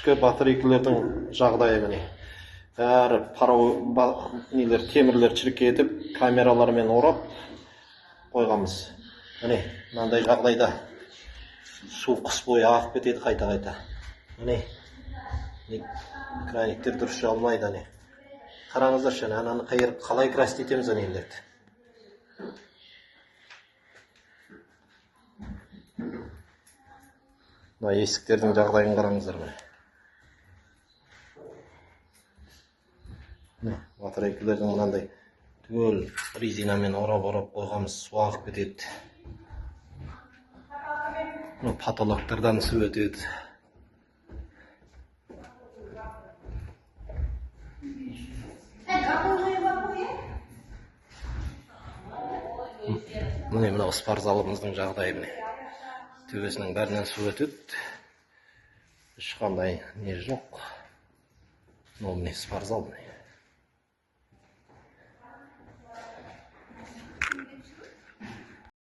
ішкі батарейкілердің жағдайы міне. Бәрі темірлер шіркей етіп, камералармен орап қойғанбыз. Міне, мынандай жағдайда су қыс бойы ағып кетеді қайта-қайта. Міне, краниктер дұрыс жабылмайды. Қараңыздаршы, ананы қалай красить етеміз елдерді. Есіктердің жағдайын қараңыздар. Батарейкілердің мынандай түгел резинамен орап қойғанбыз, су ағып кетеді. Потолоктардан су өтеді. Міне мынау спортзалымыздың жағдайы міне. Төбесінің бәрінен су өтеді. Ешқандай не жоқ. Міне спортзал.